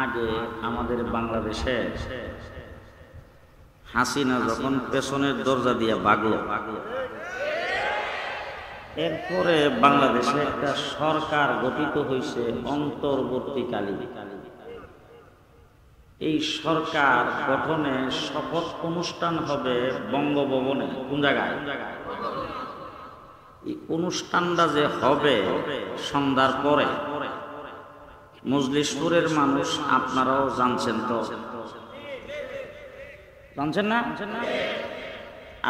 আগে আমাদের বাংলাদেশে হাসিনা যখন পেছনের দরজা দিয়ে ভাগলো, এরপরে বাংলাদেশে একটা সরকার গঠিত হয়েছে অন্তর্বর্তীকালীন। এই সরকার গঠনে শপথ অনুষ্ঠান হবে বঙ্গভবনে। কোন জায়গায়? এই অনুষ্ঠানটা যে হবে সন্ধ্যার পরে, মজলিশপুরের মানুষ আপনারাও জানছেন, তো জানছেন না?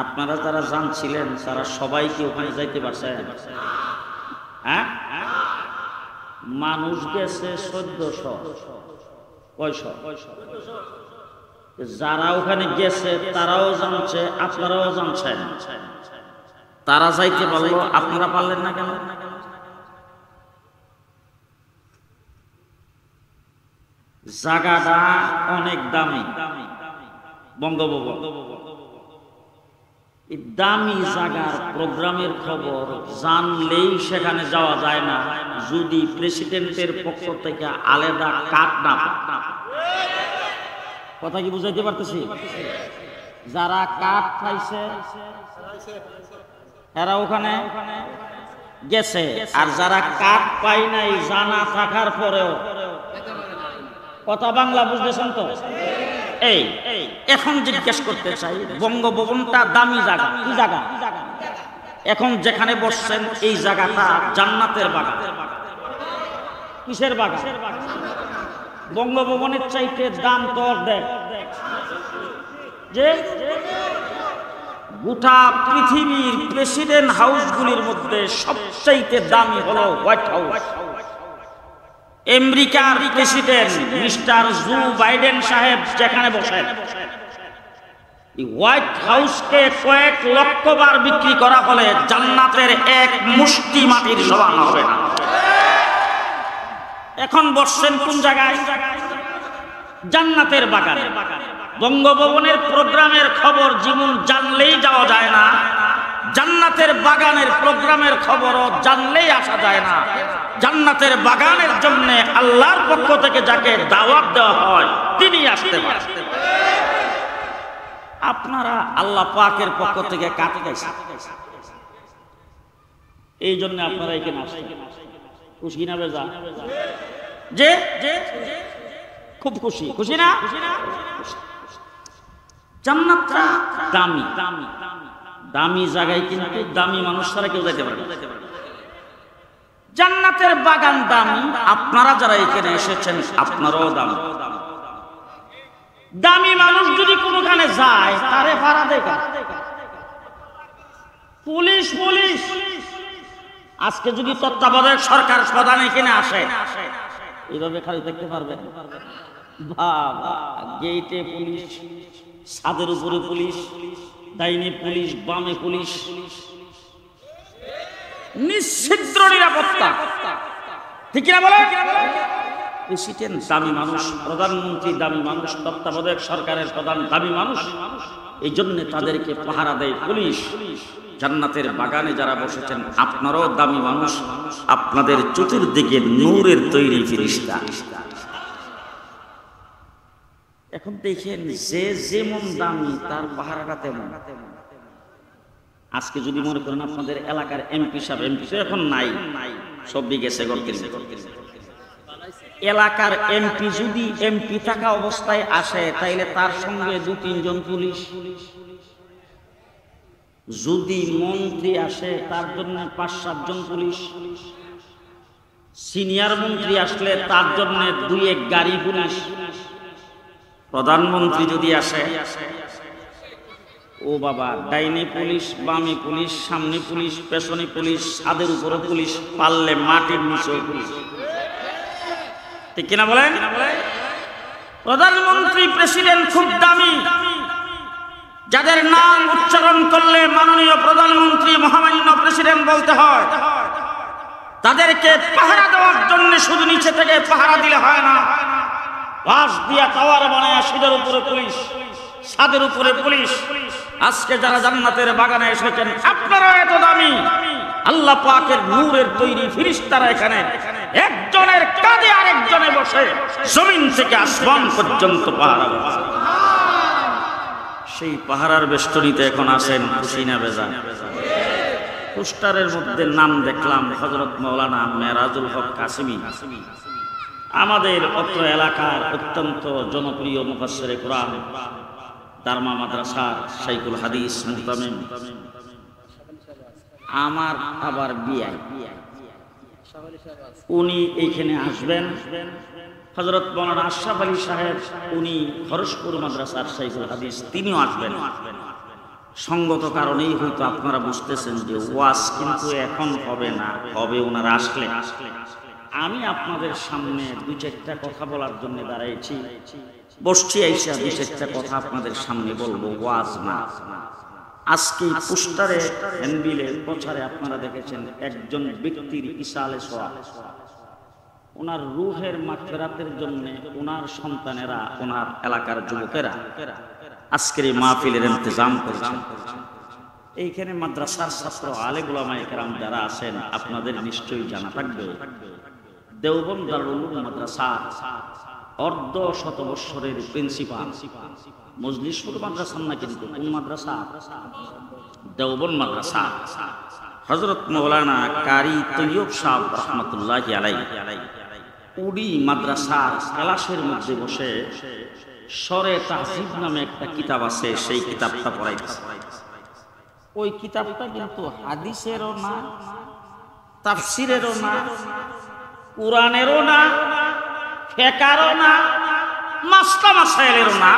আপনারা যারা জানছিলেন তারা সবাই কি ওখানে যাইতে পারছেন? হ্যাঁ, মানুষ গেছে 1400। কয়শো? যারা ওখানে গেছে তারাও জানছে, আপনারাও জানছেন। তারা যাইতে পারলো, আপনারা পারলেন না কেন? জায়গাটা অনেক দামি, বঙ্গভবন। এই দামি জায়গার প্রোগ্রামের খবর জানলেই সেখানে যাওয়া যায় না যদি প্রেসিডেন্টের পক্ষ থেকে আলাদা কাট না। কথা কি বুঝাইতে পারতেছি? যারা কাট পাইছে এরা ওখানে গেছে, আর যারা কাট পাই নাই জানা থাকার পরেও, কথা বাংলা বুঝতেছেন তো? এই এখন জিজ্ঞেস করতে চাই, বঙ্গভবনটা দামি জায়গা, কি জায়গা? এখন যেখানে বসছেন এই জায়গাটা জান্নাতের বাগান। কিসের বাগান? বঙ্গভবনের চাইতে দাম তো অর্ধেক। যে গোটা পৃথিবীর প্রেসিডেন্ট হাউসগুলির মধ্যে সবচাইতে দামি হলো হোয়াইট হাউস। আমেরিকার প্রেসিডেন্ট মিস্টার জো বাইডেন সাহেব যেখানে বসেন, হোয়াইট হাউসকে কয়েক লক্ষ বার বিক্রি করা হলে জান্নাতের এক মুষ্টি মাটির সমান হবে না। এখন বসছেন কোন জায়গায়? জান্নাতের বাগানে। বঙ্গভবনের প্রোগ্রামের খবর জীবন জানলেই যাওয়া যায় না, জান্নাতের বাগানের প্রোগ্রামের খবরও জানলেই আসা যায় না। জান্নাতের বাগানের জন্য আল্লাহর পক্ষ থেকে যাকে দাওয়াত দেওয়া হয় তিনি আসতে পারেন। আপনারা আল্লাহ পাকের পক্ষ থেকে কাটে গেছেন, এই জন্য আপনারা এখানে আসেন। খুশি না বেজা? যে খুব খুশি। খুশি না? জান্নাতটা দামি, দামি জায়গায় কিন্তু দামি মানুষ ছাড়া কেউ যাইতে পারে না। জান্নাতের বাগান দামি, আপনারা যারা এখানে এসেছেন আপনারাও দামি। দামি মানুষ যদি কোনোখানে যায় তারে ভাড়া দেয় পুলিশ। পুলিশ আজকে যদি তত্ত্বাবধায়ক সরকার প্রধান এখানে আসে, এইভাবে খালি দেখতে পারবেন? বাবা, গেটে পুলিশ, ছাদের উপরে পুলিশ, ডাইনে পুলিশ, বামে পুলিশ, নিশ্চিদ্র নিরাপত্তা। ঠিক কিনা বলে? প্রেসিডেন্ট দামি মানুষ, প্রধানমন্ত্রী দামি মানুষ, তত্ত্বাবধায়ক সরকারের প্রধান দামি মানুষ, এই জন্য তাদেরকে পাহারা দেয় পুলিশ। জান্নাতের বাগানে যারা বসেছেন আপনারাও দামি মানুষ, আপনাদের চতুর্দিকে নূরের তৈরি ফেরেশতা। এখন দেখেন যে যেমন দামি তার পাহারাটা তেমন। আজকে যদি মনে করেন আপনাদের এলাকার এমপি সাহেব, এমপি এখন নাই, সব গেছে এলাকার এমপি যদি এমপি থাকা অবস্থায় আসে তাইলে তার সঙ্গে 2-3 জন পুলিশ, যদি মন্ত্রী আসে তার জন্য 5-7 জন পুলিশ, সিনিয়র মন্ত্রী আসলে তার জন্য 2-1 গাড়ি পুলিশ, প্রধানমন্ত্রী যদি আসে ও বাবা, ডাইনে পুলিশ, বামে পুলিশ, সামনে পুলিশ, পেছনে পুলিশ, ছাদের উপরে পুলিশ, পারলে মাটির নিচেও পুলিশ। ঠিক কিনা বলেন? প্রধানমন্ত্রী প্রেসিডেন্ট খুব দামি, যাদের নাম উচ্চারণ করলে মাননীয় প্রধানমন্ত্রী মহামান্য প্রেসিডেন্ট বলতে হয়, তাদেরকে পাহারা দেওয়ার জন্য শুধু নিচে থেকে পাহারা দিলে হয় না, বাঁশ দিয়া টাওয়ার বানায় সিঁড়ির উপরে পুলিশ, ছাদের উপরে পুলিশ। আজকে যারা জান্নাতের বাগানে এসেছেন আপনারা এত দামি, আল্লাহ পাকের নূরের তৈরি ফেরেশতারা এখানে একজনের কাঁধে আরেকজনে বসে জমিন থেকে আসমান পর্যন্ত পাহারা দিচ্ছে। সেই পাহারার বেষ্টনীতে এখন আছেন খুশি না বেজান? পোস্টারের মধ্যে নাম দেখলাম হযরত মাওলানা মেরাজুল হক কাসেমী, আমাদের অত্র এলাকার অত্যন্ত জনপ্রিয় মুফাসসিরে কোরআন, দারমা মাদ্রাসার শাইখুল হাদিস মুহতামিম, আমার আবার বিআই, উনি এইখানে আসবেন। হযরত মাওলানা আশরাফ আলী সাহেব, উনি খরশপুর মাদ্রাসার শাইখুল হাদিস, তিনিও আসবেন। সঙ্গত কারণেই হয়তো আপনারা বুঝতেছেন যে ওয়াজ কিন্তু এখন হবে না, হবে ওনারা আসলে। আমি আপনাদের সামনে দুই চারটা কথা বলার জন্য দাঁড়াইছি, বসছি আইসা দুই চারটা কথা আপনাদের সামনে বলবো, ওয়াজ না। আজকে পোস্টারে হ্যান্ডবিলে প্রচারে আপনারা দেখেছেন একজন ব্যক্তির ইসালে সওয়াব, ওনার রূহের মাগফিরাতের জন্য ওনার সন্তানেরা, ওনার এলাকার যুবকেরা আজকের এই মাহফিলের ইন্তজাম করেছেন। এইখানে মাদ্রাসার ছাত্র আলেম উলামায়ে কেরাম যারা আছেন, আপনাদের নিশ্চয়ই জানা থাকবে দেওবন্দ দারুল উলুম মাদ্রাসা অর্ধ শতবর্ষরের প্রিন্সিপাল, মজলিসপুর মাদ্রাসা না, কিন্তু কোন মাদ্রাসা? দেওবন্দ মাদ্রাসা। হযরত মাওলানা কারি তৈয়ব সাহেব রাহমাতুল্লাহি আলাইহি উনি মাদ্রাসার ক্লাসের মধ্যে বসে সরে তাহজিব নামে একটা কিতাব আছে, সেই কিতাবটা পড়াইতেছে। ওই কিতাবটা কিন্তু হাদিসেরও না, তাফসিরেরও না, কুরআনেরও না, ফিকহেরও না, মাসলা মাসাইলেরও না,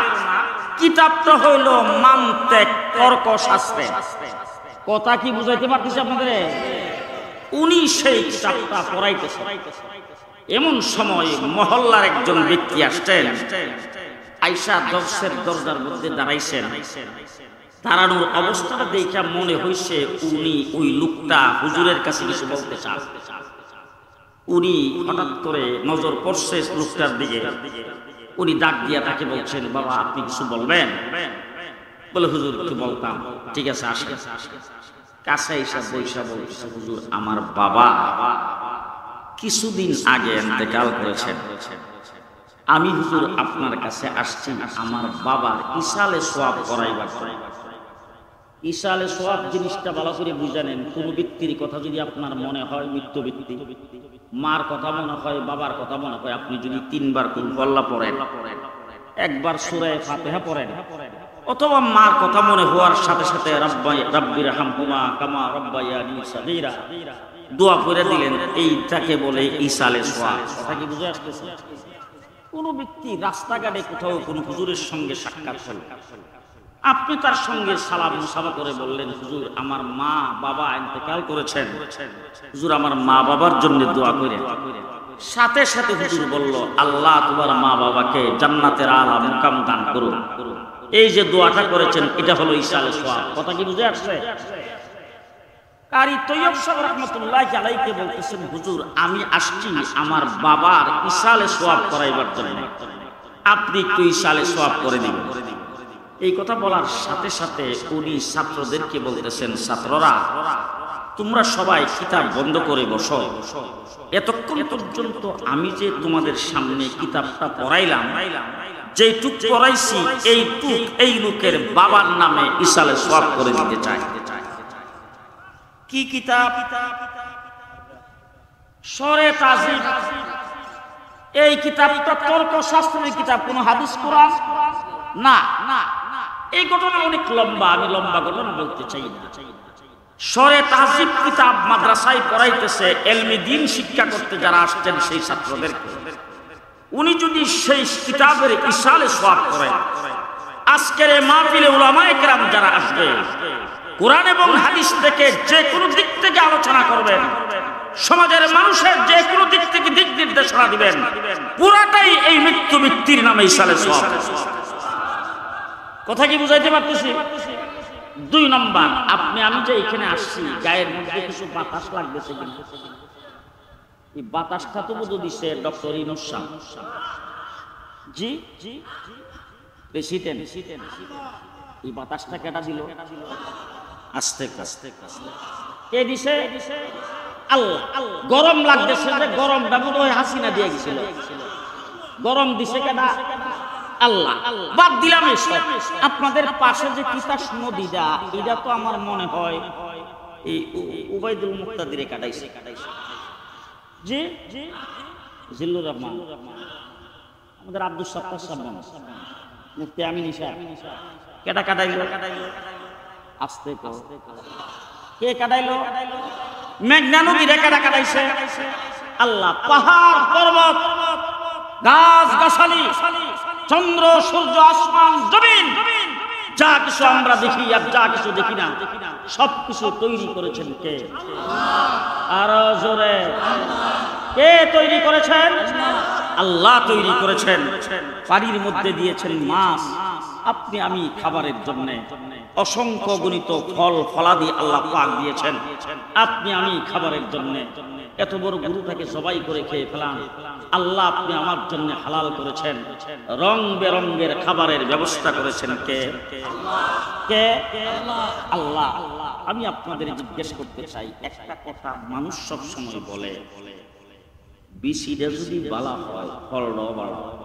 কিতাবটা হইল মানতিক, তর্কশাস্ত্রে। কথা কি বুঝাইতে পারতেছি আপনাদের? উনি সেই কিতাবটা পড়াইতেছে। এমন সময় মহল্লার একজন ব্যক্তি আসছেন, আইসা দর্শের দরজার মধ্যে দাঁড়াইছেন। দাঁড়ানোর অবস্থাটা দেখে মনে হইছে উনি ওই লোকটা হুজুরের কাছে কিছু বলতে চান। উনি হঠাৎ করে নজর পড়ছে লোকটার দিকে, উনি ডাক দিয়া তাকে বলছেন, বাবা আপনি কিছু বলবেন? বলে হুজুর একটু বলতাম। ঠিক আছে আসেন। কাছে আইসা বৈশা বলছে, হুজুর আমার বাবা কিছুদিন আগে ইন্তেকাল করেছেন, আমি হুজুর আপনার কাছে আসছি আমার বাবার ইসালে সওয়াব করাইবার জন্য। ইসালে সওয়াব জিনিসটা ভালো করে বুঝানেন। কোন ব্যক্তির কথা যদি আপনার মনে হয় মৃত্যু ব্যক্তি, মার কথা মনে হয়, বাবার কথা মনে হয়, আপনি যদি 3 বার কুল আল্লাহ পড়েন, একবার সূরা ফাতিহা পড়েন, অথবা মার কথা মনে হওয়ার সাথে সাথে রাব্বির হামহুমা কামা রাব্বায়ানি সাগীরা দোয়া করে দিলেন, এইটাকে বলে ইসালে সওয়াব। কথা কি বুঝে আসতেছে? কোন ব্যক্তি রাস্তাঘাটে কোথাও কোন হুজুরের সঙ্গে সাক্ষাৎ হল, আপনি তার সঙ্গে সালাম মুসাফা করে বললেন, হুজুর আমার মা বাবা ইন্তেকাল করেছেন, হুজুর আমার মা বাবার জন্য দোয়া করেন। সাথে সাথে হুজুর বলল, আল্লাহ তোমার মা বাবাকে জান্নাতের আলা মুকাম দান করুন। এই যে দোয়াটা করেছেন এটা হলো ইসালে সওয়াব। কথা কি বুঝে আসছে? কারি তৈয়ব সাহেব রাহমাতুল্লাহি আলাইহি বলতেছেন, হুজুর আমি আসছি আমার বাবার ইসালে সওয়াব করাইবার জন্য, আপনি একটু ইসালে সওয়াব করে দিবেন। এই কথা বলার সাথে সাথে উনি ছাত্রদেরকে বলতেছেন, ছাত্ররা তোমরা সবাই কিতাব বন্ধ করে বসো, এতক্ষণ পর্যন্ত আমি যে তোমাদের সামনে কিতাবটা পড়াইলাম, যেটুক পড়াইছি এইটুক এই লোকের বাবার নামে ইসালে সওয়াব করে দিতে চাই। কি কিতাব? সরে তাজিব। এই কিতাবটা তর্কশাস্ত্রের কিতাব, কোন হাদিস কোরআন না। এই ঘটনা অনেক লম্বা, আমি লম্বা ঘটনা বলতে চাই না। সরে তাজিব কিতাব মাদ্রাসায় পড়াইতেছে, এলমি দ্বীন শিক্ষা করতে যারা আসছেন সেই ছাত্রদেরকে। উনি যদি সেই কিতাবের ইসালে সওয়াব করেন, আজকের এই মাহফিলে উলামায়ে কেরাম যারা আসবে কোরআন এবং হাদিস থেকে যে কোনো দিক থেকে আলোচনা করবেন, সমাজের মানুষের যে কোনো দিক থেকে দিক নির্দেশনা দিবেন, পুরাটাই এই মৃত্যু ব্যক্তির নামে ইসালে সওয়াব। কথা কি বুঝাইতে পারতেছি? 2 নম্বর, আপনি আমি যে এখানে আসছি, গায়ের মধ্যে কিছু বাতাস লাগতেছে কিনা? এই বাতাসটা তো বুঝে দিছে ডক্টর ইউনূস সাহেব। জি প্রেসিডেন্ট। এই বাতাসটা কেটা দিল? আস্তে আস্তে কে দিছে? আল্লাহ গরম লাগতেছে যে গরমটা মনে হয় হাসিনা দিয়ে গেছিল, গরম দিছে কেনা আল্লাহ। বাদ দিলাম এসব, আপনাদের পাশে যে তিতাস নদীটা, এটা তো আমার মনে হয় এই উবাইদুল মুক্তাদিরে কাটাইছে জি জিল্লুর রহমান, আমাদের আব্দুল সাত্তার সাহেব, মুফতি আমিন ইসা, কেটা কাটাইলো? আস্তে তো কে কাটাইলো? মেঘনা নদীরে কেটা কাটাইছে আল্লাহ। পাহাড় পর্বত, গাছ গাছালি, চন্দ্র সূর্য, আসমান জমিন, যা কিছু আমরা দেখি আর যা কিছু দেখি না, সবকিছু তৈরি করেছেন কে? আরো জোরে, কে তৈরি করেছেন? আল্লাহ তৈরি করেছেন। পানির মধ্যে দিয়েছেন মাছ, আপনি আমি খাবারের জন্য। অসংখ্য গণিত ফল ফলাদি আল্লাহ পাক দিয়েছেন আপনি আমি খাবারের জন্য। এত বড় গরুটাকে জবাই করে খেয়ে ফেলাম, আল্লাহ আপনি আমার জন্য হালাল করেছেন। রং বেরঙের খাবারের ব্যবস্থা করেছেন কে? কে? আল্লাহ। আমি আপনাদের জিজ্ঞেস করতে চাই একটা কথা, মানুষ সব সময় বলে বিচিটা যদি ভালো হয় ফলটাও ভালো হয়,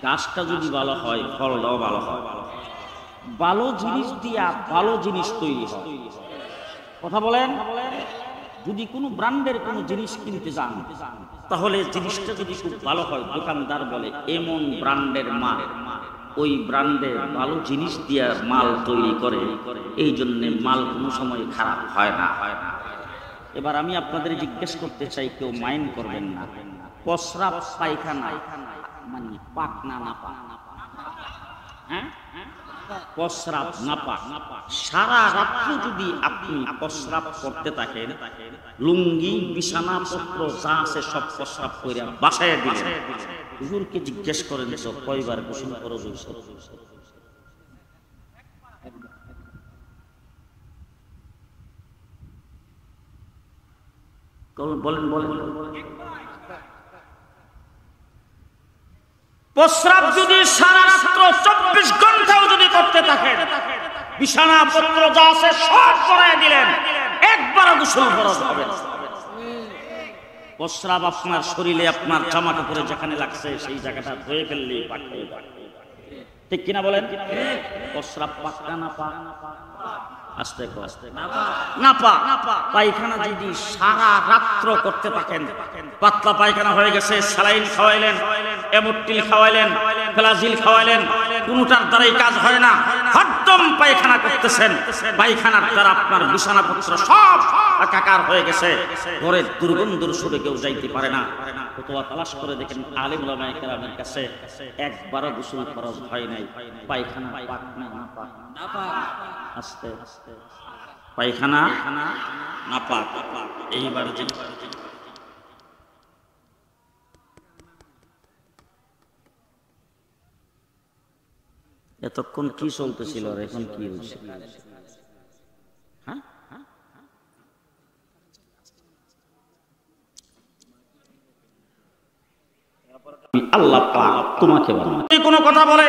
গাছটা যদি ভালো হয় ফলটাও ভালো হয়। ভালো জিনিস দিয়া ভালো জিনিস তৈরি হয়। কথা বলেন, যদি কোনো ব্র্যান্ডের কোনো জিনিস কিনতে যান, তাহলে জিনিসটা যদি খুব ভালো হয়, দোকানদার বলে এমন ব্র্যান্ডের মাল, ওই ব্র্যান্ডে ভালো জিনিস দিয়া মাল তৈরি করে, এই জন্য মাল কোনো সময় খারাপ হয় না। এবার আমি আপনাদের জিজ্ঞেস করতে চাই, কেউ মাইন্ড করবেন না, প্রস্রাব পায়খানা মানে পাক না নাপাক? হ্যাঁ, প্রস্রাব নাপাক। সারা রাত্র যদি আপনি প্রস্রাব করতে থাকেন, লুঙ্গি বিছানাপত্র যা আছে সব প্রস্রাব করে বাসায় দিলেন, হুজুরকে জিজ্ঞেস করেন তো কয়বার গোসল ফরজ হয়েছে? বলেন বলেন। প্রস্রাব যদি সারা রাত্র 24 ঘন্টাও যদি করতে থাকেন, বিছানাপত্র যা আছে সব সরায় দিলেন, একবারও গোসল ফরজ হবে না। প্রস্রাব আপনার শরীরে, আপনার জামা কাপড়ে যেখানে লাগছে সেই জায়গাটা ধুয়ে ফেললেই পাক হয়ে যাবে, ঠিক কিনা বলেন? প্রস্রাব পাক না পাক? আস্তে আস্তে নাপাক। পায়খানা যদি সারা রাত্র করতে থাকেন, পাতলা পায়খানা হয়ে গেছে, স্যালাইন খাওয়াইলেন, এমোটিল খাওয়াইলেন, ফ্লাজিল খাওয়াইলেন, কোনটার দ্বারাই কাজ হয় না, হরদম পায়খানা করতেছেন, পায়খানার দ্বারা আপনার বিছানাপত্র সব একাকার হয়ে গেছে, ঘরের দুর্গন্ধর সুরে কেউ যাইতে পারে না। ফতোয়া তালাশ করে দেখেন আলেম ওলামায়ে কেরামের কাছে একবারও গোসল ফরজ হয় নাই। পায়খানা পাক না নাপাক? আস্তে আস্তে পায়খানা নাপাক। এইবার এতক্ষণ কি চলতেছিল আর এখন কি হচ্ছে? হ্যাঁ, আল্লাহ পাক তোমাকে কোনো কথা বলে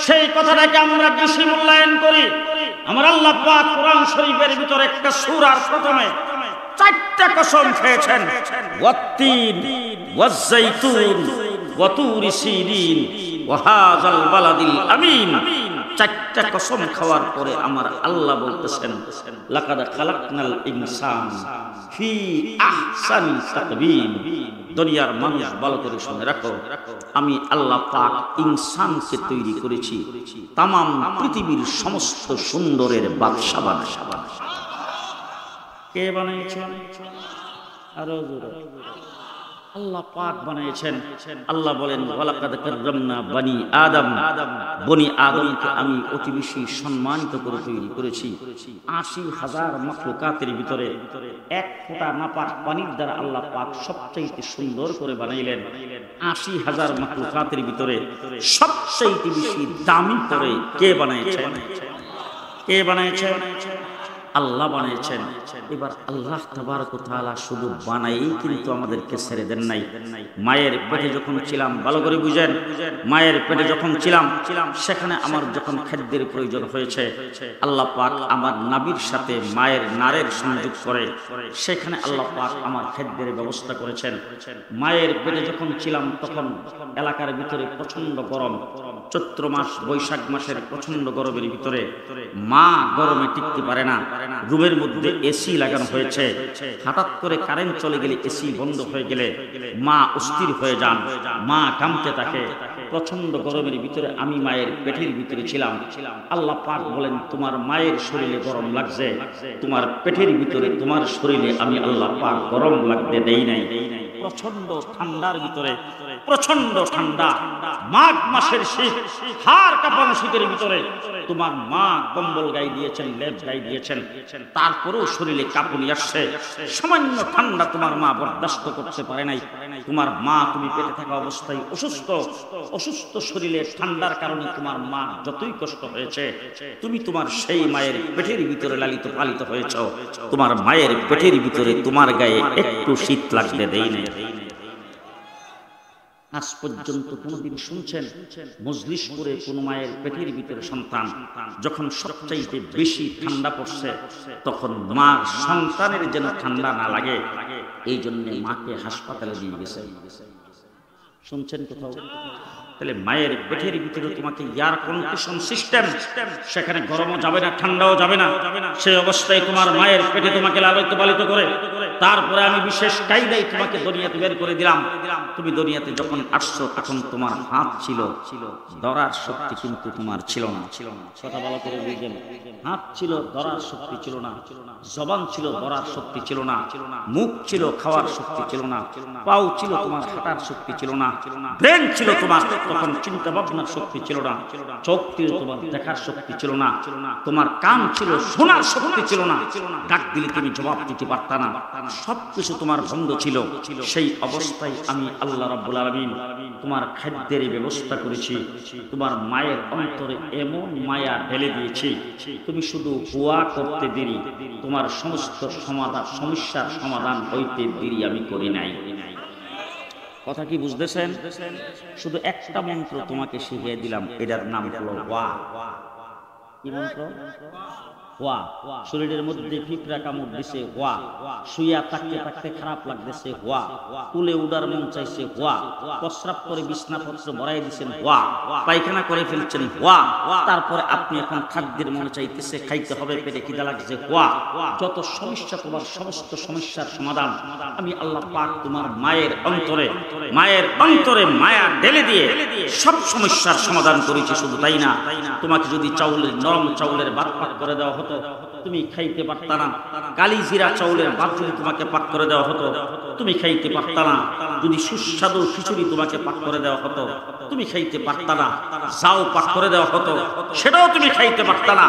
সেই কথাটাকে আমরা বেশি মূল্যায়ন করি। আমার আল্লাহ পাক কোরআন শরীফের ভিতরে একটা সূরার প্রথমে 4টা কসম খেয়েছেন, ওয়াত্তিন ওয়াজ-যাইতুন ওয়া তুরি সিনিন ওয়া হাযাল বালাদিল আমিন। 4টা কসম খাওয়ার পরে আমার আল্লাহ বলতেছেন, লাকাদ খালাকনাল ইনসান ফি আহসানি তাকবীম। দুনিয়ার মানুষ ভালো করে শুনে রাখো, আমি আল্লাহ পাক ইনসানকে তৈরি করেছি তামাম পৃথিবীর সমস্ত সুন্দরের বাদশা বাদশা। কে বানিয়েছেন? আরো জোরে আল্লাহ পাক বানিয়েছেন। আল্লাহ বলেন, ওয়ালাকাদ কাররামনা বনি আদম। বনি আদমকে আমি অতি বেশি সম্মানিত করে তৈরি করেছি। ৮০,০০০ মাখলুকাতের ভিতরে এক ফোঁটা নাপাক পানির দ্বারা আল্লাহ পাক সবচাইতে সুন্দর করে বানাইলেন। ৮০,০০০ মাখলুকাতের ভিতরে সবচাইতে বেশি দামি করে কে বানিয়েছেন? কে বানিয়েছেন? আল্লাহ বানিয়েছেন। এবার আল্লাহ তাবারক ওয়া তাআলা শুধু বানাই কিন্তু আমাদেরকে ছেড়ে দেন নাই। মায়ের পেটে যখন ছিলাম, ভালো করে বুঝেন, মায়ের পেটে যখন ছিলাম সেখানে আমার যখন খাদ্যের প্রয়োজন হয়েছে, আল্লাহ পাক আমার নাভির সাথে মায়ের নারের সংযোগ করে সেখানে আল্লাহ পাক আমার খাদ্যের ব্যবস্থা করেছেন। মায়ের পেটে যখন ছিলাম তখন এলাকার ভিতরে প্রচন্ড গরম, চৈত্র মাস বৈশাখ মাসের প্রচন্ড গরমের ভিতরে মা গরমে টিকতে পারে না। রুমের মধ্যে এসি লাগানো হয়েছে, হঠাৎ করে কারেন্ট চলে গেলে, এসি বন্ধ হয়ে গেলে মা অস্থির হয়ে যান, মা কাঁপতে থাকে। প্রচন্ড গরমের ভিতরে আমি মায়ের পেটের ভিতরে ছিলাম। আল্লাহ পাক বলেন, তোমার মায়ের শরীরে গরম লাগছে, তোমার পেটের ভিতরে তোমার শরীরে আমি আল্লাহ পাক গরম লাগতে দেই নাই। প্রচন্ড ঠান্ডার ভিতরে, প্রচন্ড ঠান্ডা, মাঘ মাসের শীত, হাড় কাঁপানো শীতের ভিতরে তোমার মা কম্বল গায়ে দিয়েছেন, লেপ গায়ে দিয়েছেন, তারপরেও শরীরে কাঁপুনি আসছে। সামান্য ঠান্ডা তোমার মা বরদাস্ত করতে পারে নাই। তোমার মা, তুমি পেটে থাকা অবস্থায় অসুস্থ, অসুস্থ শরীরে ঠান্ডার কারণে তোমার মা যতই কষ্ট হয়েছে, তুমি তোমার সেই মায়ের পেটের ভিতরে লালিত পালিত হয়েছ। তোমার মায়ের পেটের ভিতরে তোমার গায়ে একটু শীত লাগতে দেই নাই। আজ পর্যন্ত কোনদিন শুনছেন মজলিশপুরে কোন মায়ের পেটের ভিতরে সন্তান যখন সবচাইতে বেশি ঠান্ডা পড়ছে তখন মার সন্তানের যেন ঠান্ডা না লাগে এই জন্য মাকে হাসপাতালে নিয়ে গেছে? শুনছেন কোথাও? তাহলে মায়ের পেটের ভিতরে তোমাকে এয়ার কন্ডিশন সিস্টেম, সেখানে গরমও যাবে না, ঠান্ডাও যাবে না। সেই অবস্থায় তোমার মায়ের পেটে তোমাকে লালিত পালিত করে তারপরে আমি বিশেষ কায়দায় তোমাকে দুনিয়াতে বের করে দিলাম। তুমি দুনিয়াতে যখন আসছো তখন তোমার হাত ছিল, ধরার শক্তি কিন্তু তোমার ছিল না। কথা ভালো করে বুঝবেন, হাত ছিল, ধরার শক্তি ছিল না। জবান ছিল, ধরার শক্তি ছিল না। মুখ ছিল, খাওয়ার শক্তি ছিল না। পাও ছিল, তোমার হাঁটার শক্তি ছিল না। ব্রেন ছিল তোমার, তখন চিন্তা ভাবনার শক্তি ছিল না। চোখ ছিল, তোমার দেখার শক্তি ছিল না। তোমার কান ছিল, শোনার শক্তি ছিল না। ডাক দিলে তুমি জবাব দিতে পারতা না। সবকিছু তোমার বন্ধ ছিল। সেই অবস্থায় আমি আল্লাহ রাব্বুল আলামিন তোমার খাদ্যের ব্যবস্থা করেছি। তোমার মায়ের অন্তরে এমন মায়া ঢেলে দিয়েছি, তুমি শুধু হুয়া করতে দেরি, তোমার সমস্ত সমাধান, সমস্যার সমাধান হইতে দেরি আমি করি নাই। কথা কি বুঝতেছেন? শুধু একটা মন্ত্র তোমাকে শিখিয়ে দিলাম, এটার নাম হলো ওয়া। কি মন্ত্র? ওয়া। শরীরের মধ্যে পিঁপড়া কামড় দিছে, ওয়া। শুইয়া থাকতে থাকতে খারাপ লাগতেছে, ওয়া। কুলে উড়ার মন চাইছে, ওয়া। প্রস্রাব করে বিছনাপত্র ভরাই দিচ্ছেন, ওয়া। পায়খানা করে ফেলছেন, ওয়া। তারপরে আপনি এখন খাদ্যের মন চাইতেছে, খাইতে হবে, পেটে খিদা লাগছে, ওয়া। যত সমস্যা, তোমার সমস্ত সমস্যার সমাধান আমি আল্লাহ পাক তোমার মায়ের অন্তরে, মায়ের অন্তরে মায়া ঢেলে দিয়ে সব সমস্যার সমাধান করেছি। শুধু তাই না, তোমাকে যদি চাউলের, নরম চাউলের ভাত পাক করে দেওয়া হতো তুমি খাইতে পারতা না। কালি জিরা চাউলের ভাত যদি তোমাকে পাক করে দেওয়া হতো তুমি খাইতে পারতা না। যদি সুস্বাদু খিচুড়ি তোমাকে পাক করে দেওয়া হতো তুমি খাইতে পারতা না। যাও পাক করে দেওয়া হতো সেটাও তুমি খাইতে পারতা না।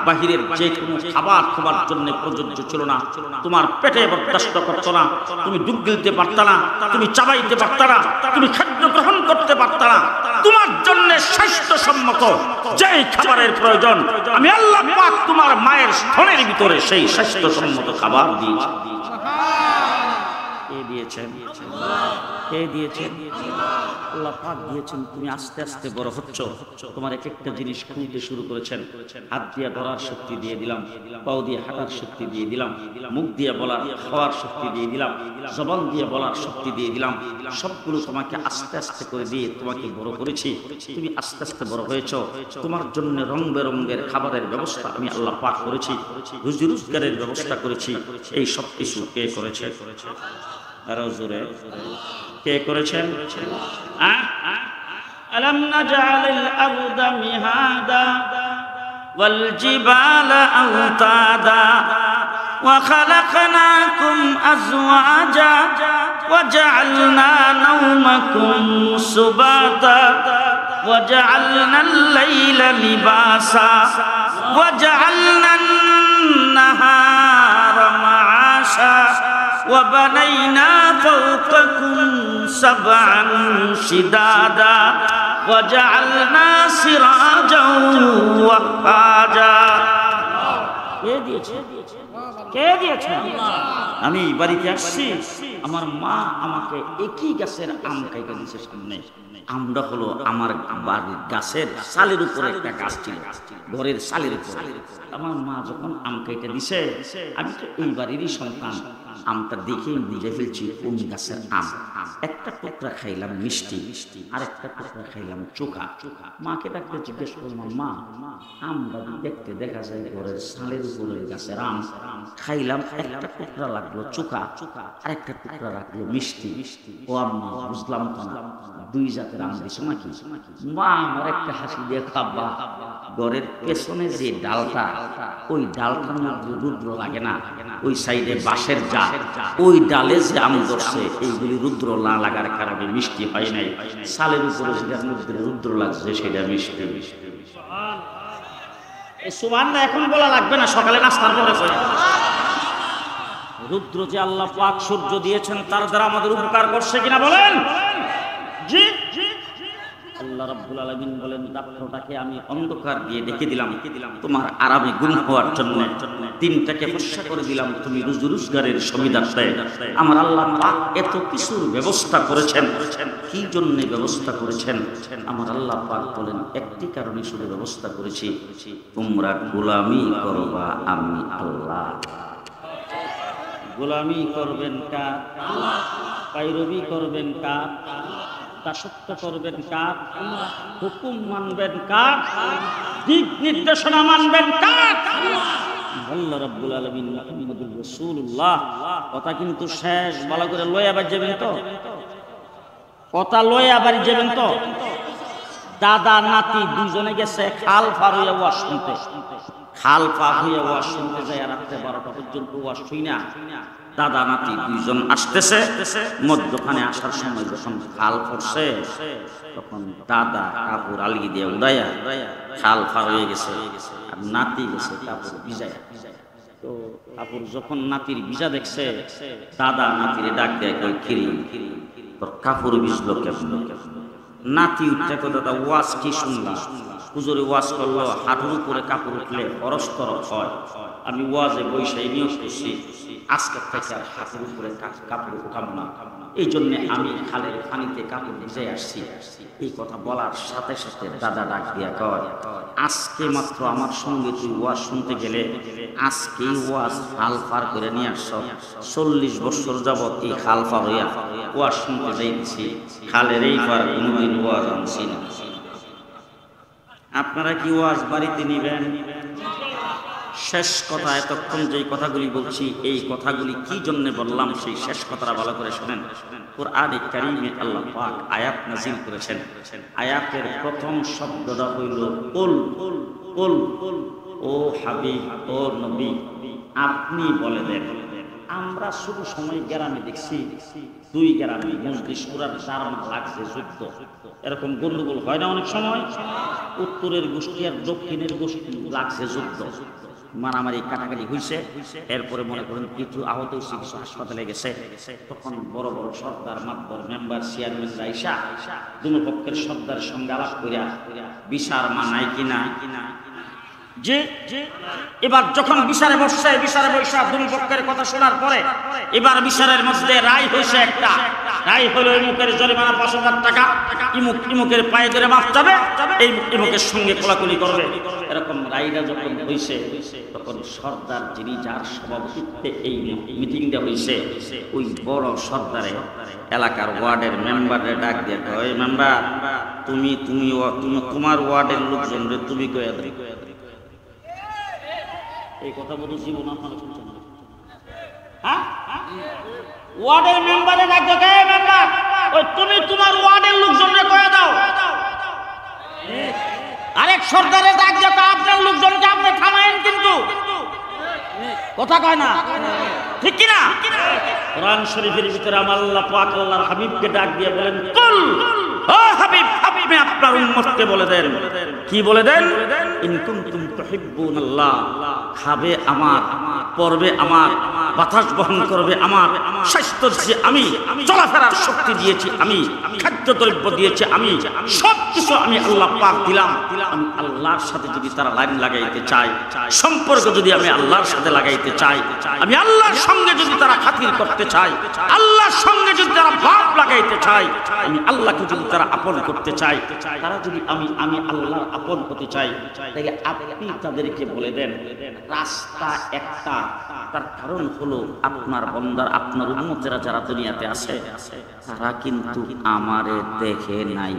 বাহিরের যে কোনো খাবার তোমার জন্য প্রযোজ্য ছিল না। তোমার পেটে বরদাস্ত করতো না। তুমি ডুব গিলতে পারতা না, তুমি চাবাইতে পারতা না, তুমি খাদ্য গ্রহণ করতে পারতা না। তোমার জন্য স্বাস্থ্যসম্মত যেই খাবারের প্রয়োজন আমি আল্লাহ পাক তোমার মায়ের স্তনের ভিতরে সেই স্বাস্থ্যসম্মত খাবার দিয়েছি। কে দিয়েছেন? কে দিয়েছেন? আল্লাহ পাক দিয়েছেন। তুমি আস্তে আস্তে বড় হচ্ছ, তোমার এক একটা জিনিস খুলতে শুরু করেছেন। হাত দিয়ে ধরার শক্তি দিয়ে দিলাম, পাও দিয়ে হাঁটার শক্তি দিয়ে দিলাম, মুখ দিয়ে বলার, খাওয়ার শক্তি দিয়ে দিলাম, জবান দিয়ে বলার শক্তি দিয়ে দিলাম। সবগুলো তোমাকে আস্তে আস্তে করে দিয়ে তোমাকে বড় করেছি। তুমি আস্তে আস্তে বড় হয়েছ। তোমার জন্য রং বেরঙের খাবারের ব্যবস্থা আমি আল্লাহ পাক করেছি, রুজি রোজগারের ব্যবস্থা করেছি। এই সব কিছু কে করেছে? আরো জোরে কে করেছেন? আলাম নাজআলিল আরদা মিহাদা ওয়াল জিবালা আওতাদা ওয়া খালাকনাকুম আজওয়াজা ওয়া জাআলনা নাওমাকুম সুবাতা ওয়া জাআলনাল লাইলা লিবাসা ওয়া জাআলনান নাহারা মাআশা وبنينا فوقكم سبعا شدادا وجعلنا سراجا وهاجا কে দিয়েছে? কে দিয়েছে? আমি বাড়িতে আসছি, আমার মা আমাকে একই গাছের আম খাইতে দিয়েছে সামনে। আমটা হলো আমার বাড়ির গাছের সালের উপরে একটা গাছ ছিল, ঘরের সালের উপরে। আমার মা যখন আম খাইতে দিছে, আমি তো এই বাড়িরই সন্তান, আমটা দেখেই বুঝে ফেলছি কোন গাছের আম। একটা টুকরা খাইলাম মিষ্টি, আর একটা টুকরা খাইলাম চোখা। মাকে ডাকতে জিজ্ঞেস করলাম, মা আমটা দেখতে দেখা যায় ঘরের সালের উপরে গাছের আম, খাইলাম একটা টুকরা লাগলো চোখা, আর একটা টুকরা লাগলো মিষ্টি। ও আম্মা বুঝলাম তো না, দুই জাতের আম দিছো নাকি? মা আমার একটা হাসি দিয়ে, খাব্বা ঘরের পেছনে যে ডালটা, ওই ডালটার মধ্যে রুদ্র লাগে না, ওই সাইডে বাঁশের জাত, ওই ডালে যে আম ধরছে এইগুলি রুদ্র না লাগার কারণে মিষ্টি হয় নাই। সালের উপরে যেটার মধ্যে রুদ্র লাগছে সেটা মিষ্টি। সুবহানাল্লাহ এখন বলা লাগবে না, সকালে নাস্তার পরে করে। রুদ্র যে আল্লাহ পাক সূর্য দিয়েছেন, তার দ্বারা আমাদের উপকার করছে কিনা বলেন? জি। আল্লাহ রাব্বুল আলামিন বলেন, রাত্রটাকে আমি অন্ধকার দিয়ে ডেকে দিলাম তোমার আরামে ঘুম হওয়ার জন্য, দিনটাকে ফর্সা করে দিলাম তুমি রুজি রোজগারের সুবিধার্থে। আমার আল্লাহ পাক এত কিছুর ব্যবস্থা করেছেন, কি জন্য ব্যবস্থা করেছেন? আমার আল্লাহ পাক বলেন, একটি কারণে শুধু ব্যবস্থা করেছি, তোমরা গোলামি করবা আমি আল্লাহ। গোলামি করবেন কার? আল্লাহ। পায়রবি করবেন কার? দাসত্ব করবেন কার? হুকুম মানবেন কার? দিক নির্দেশনা মানবেন কার? আল্লাহ রাব্বুল আলামিন মুহাম্মদুর রাসূলুল্লাহ। কথা কিন্তু শেষ, ভালো করে লয়ে আবার যাবেন তো, কথা লয়ে আবার যাবেন তো। দাদা নাতি দুজনে গেছে খাল পার হইয়া ওয়াজ শুনতে, খাল পার হইয়া ওয়াজ শুনতে যায় রাত্রে 12টা পর্যন্ত ওয়াজ শুই না। দাদা নাতি দুইজন আসতেছে, মধ্যখানে আসার সময় যখন খাল পড়ছে, তখন দাদা কাপড় আলগি দিয়ে উড়াইয়া খাল পার হয়ে গেছে, আর নাতি গেছে কাপড় ভিজাইয়া। তো কাপড় যখন নাতির ভিজা দেখছে, দাদা নাতিরে ডাক দেয়, কই কিরি তোর কাপড় ভিজলো কেমন? নাতি উঠতে কো, দাদা ওয়াজ কি শুনলাম? হুজুরে ওয়াজ করলো হাঁটুর উপরে কাপড় উঠলে পরস্পর হয়। আমি ওয়াজে বৈশাই নিয়োগ করছি, আজকে থেকে আর হাঁটুর উপরে কাপড় উঠাবো না, এই জন্য আমি খালের পানিতে কাপড় ভিজে আসছি। এই কথা বলার সাথে সাথে দাদা ডাক দিয়া কয়, আজকে মাত্র আমার সঙ্গে তুই ওয়াজ শুনতে গেলে, আজকেই ওয়াজ খাল পার করে নিয়ে আসছ। 40 বছর যাবত এই খাল পার হইয়া ওয়াজ শুনতে যাইছি, খালের এই পার কোনোদিন ওয়াজ আনছি না। আপনারা কি ওয়াজ বাড়িতে নিবেন? শেষ কথা, এতক্ষণ যেই কথাগুলি বলছি, এই কথাগুলি কি জন্য বললাম সেই শেষ কথাটা ভালো করে শুনেন। কুরআনে কারীমে আল্লাহ পাক আয়াত নাযিল করেছেন। আয়াতের প্রথম শব্দটা হইল কুল। কুল, ও হাবিব, ও নবী, আপনি বলে দেন। আমরা শুধু সময় গ্রামে দেখছি, দুই গ্রামে মজলিস পুরার 4 মাস লাগছে যুদ্ধ, এরকম গন্ডগোল হয় না অনেক সময়? উত্তরের গোষ্ঠী আর দক্ষিণের গোষ্ঠী লাগছে যুদ্ধ, মারামারি কাটাকাটি হয়েছে। এরপরে মনে করেন কিছু আহত হয়েছে, কিছু হাসপাতালে গেছে। তখন বড় বড় সর্দার মাতবর মেম্বার চেয়ারম্যান আইসা দুই পক্ষের সর্দারের সঙ্গে আলাপ করিয়া বিচার মানায় কিনা, যে এবার যখন বিচারে বসছে, বিচারে বসা দুই পক্ষের কথা শোনার পরে এবার বিচারের মধ্যে রায় হয়েছে একটা। রায় হলো ইমুকের জরিমানা 5,000 টাকা, ইমুকের পায়ে ধরে মাপ যাবে, এই ইমুকের সঙ্গে কোলাকুলি করবে। এরকম রায়টা যখন হয়েছে, তখন সর্দার যিনি, যার সভাপতিত্বে এই মিটিংটা হয়েছে, ওই বড় সর্দারে এলাকার ওয়ার্ডের মেম্বারের ডাক দিয়ে কয়, মেম্বার তুমি তোমার ওয়ার্ডের লোকজনরে তুমি কয়ে দেয়। এই কথা বলতে জীবন আপনারা শুনছেন না? হ্যাঁ, ওয়ার্ডের মেম্বারে ডাক দাও, কে মেম্বার, ওই তুমি তোমার ওয়ার্ডের লোকজনকে কয়ে দাও। আরেক সর্দারে ডাক দাও, আপনার লোকজনকে আপনি থামায়েন, কিন্তু কথা কয় না, ঠিক কি না? কোরআন শরীফের ভিতরে আমার আল্লাহ পাক আল্লাহর হাবিবকে ডাক দিয়ে বলেন, কুল, ও হাবিব, আপনি আপনার উম্মতকে বলে দেন। কি বলে দেন? ইন কুনতুম তুহিব্বুনাল্লাহ, খাবে আমার, পরবে আমার, বাতাস বহন করবে আমার, স্বাস্থ্য যে আমি, চলাফেরার শক্তি দিয়েছি, আমি খাদ্যদ্রব্য দিয়েছি, আমি সবকিছু আমি আল্লাহ পাক দিলাম। আমি আল্লাহর সাথে যদি তারা লাইন লাগাইতে চায়, সম্পর্ক যদি আমি আল্লাহর সাথে লাগাইতে চাই, আমি আল্লাহর সঙ্গে যদি তারা খাতির করতে চায়, আল্লাহর সঙ্গে যদি তারা ভাব লাগাইতে চায়, আমি আল্লাহকে যদি তারা আপন করতে চায়, তারা যদি আমি আল্লাহর আপন হতে চাই, তাই আপনি তাদেরকে বলে দেন রাস্তা একটা। তার কারণ হলো আপনার বান্দার, আপনার উম্মতেরা যারা দুনিয়াতে আছে তারা কিন্তু আমারে দেখে নাই।